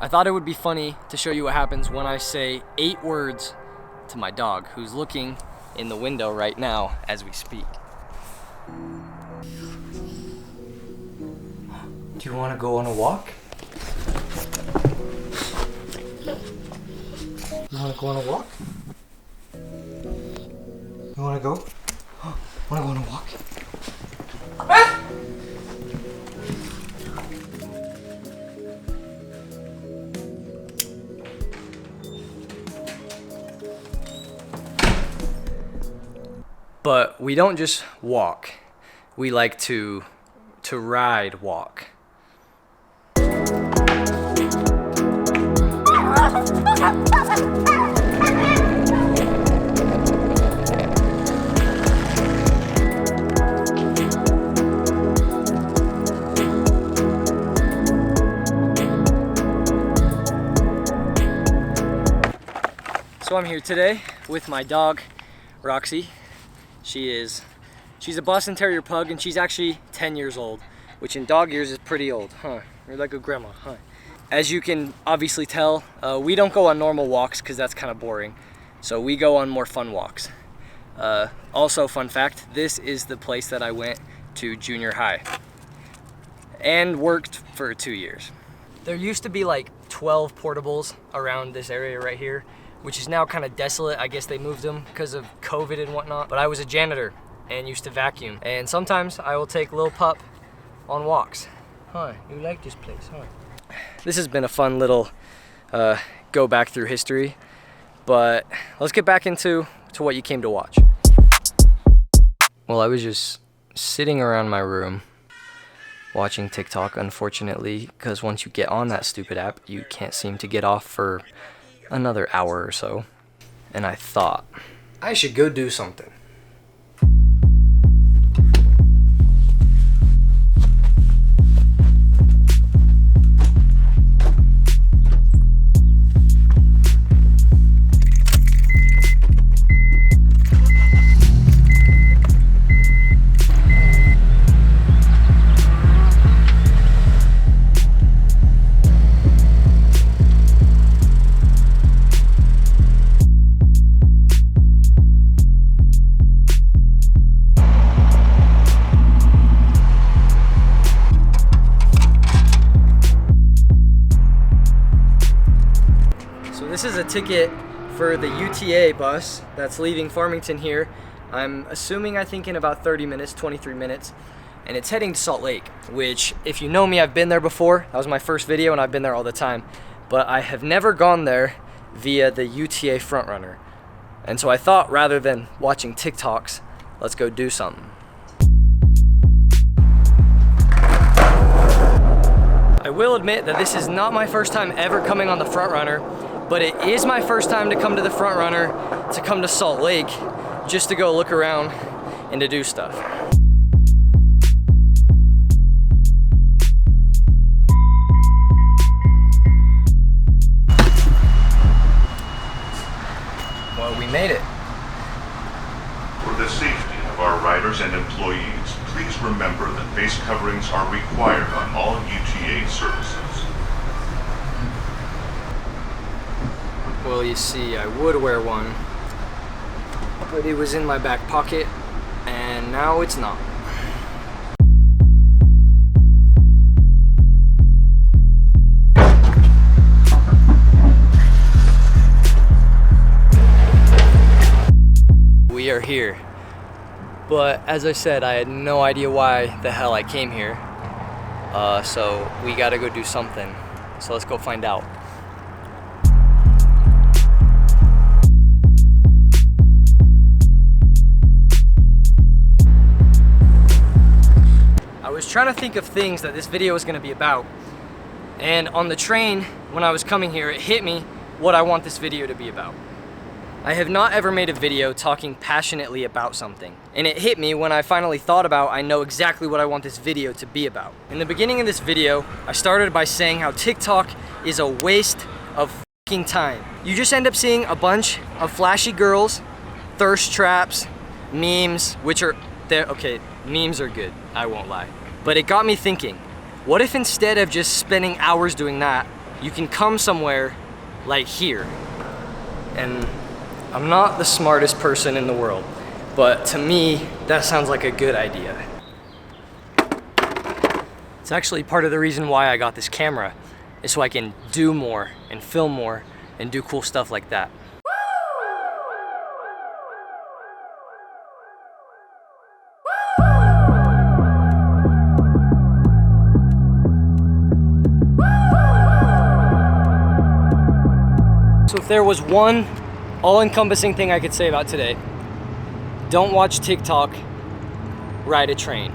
I thought it would be funny to show you what happens when I say 8 words to my dog, who's looking in the window right now as we speak. Do you want to go on a walk? You want to go on a walk? You want to go? Want to go on a walk? But we don't just walk. We like to ride walk. So I'm here today with my dog, Roxy. She's a Boston Terrier pug, and she's actually 10 years old, which in dog years is pretty old, huh? You're like a grandma, huh? As you can obviously tell, we don't go on normal walks because that's kind of boring. So we go on more fun walks. Also, fun fact, this is the place that I went to junior high and worked for 2 years. There used to be like 12 portables around this area right here, which is now kind of desolate. I guess they moved them because of COVID and whatnot. But I was a janitor and used to vacuum. And sometimes I will take Lil Pup on walks. Huh, you like this place, huh? This has been a fun little go back through history. But let's get back into what you came to watch. Well, I was just sitting around my room watching TikTok, unfortunately, because once you get on that stupid app, you can't seem to get off for another hour or so, and I thought I should go do something. This is a ticket for the UTA bus that's leaving Farmington here. I'm assuming, I think in about 30 minutes, 23 minutes, and it's heading to Salt Lake, which if you know me, I've been there before. That was my first video and I've been there all the time, but I have never gone there via the UTA Frontrunner. And so I thought, rather than watching TikToks, let's go do something. I will admit that this is not my first time ever coming on the Frontrunner, but it is my first time to come to the Frontrunner, to come to Salt Lake, just to go look around and to do stuff. Well, we made it. For the safety of our riders and employees, please remember that face coverings are required on all UTA services. Well, you see, I would wear one, but it was in my back pocket, and now it's not. We are here, but as I said, I had no idea why the hell I came here, so we gotta go do something. So let's go find out. I was trying to think of things that this video was going to be about, and on the train when I was coming here, it hit me what I want this video to be about. I have not ever made a video talking passionately about something, and it hit me when I finally thought about I know exactly what I want this video to be about. In the beginning of this video, I started by saying how TikTok is a waste of fucking time. You just end up seeing a bunch of flashy girls, thirst traps, memes, which are okay, memes are good, I won't lie. But it got me thinking, what if instead of just spending hours doing that, you can come somewhere like here. And I'm not the smartest person in the world, but to me, that sounds like a good idea. It's actually part of the reason why I got this camera, is so I can do more and film more and do cool stuff like that. So if there was one all-encompassing thing I could say about today, don't watch TikTok, ride a train.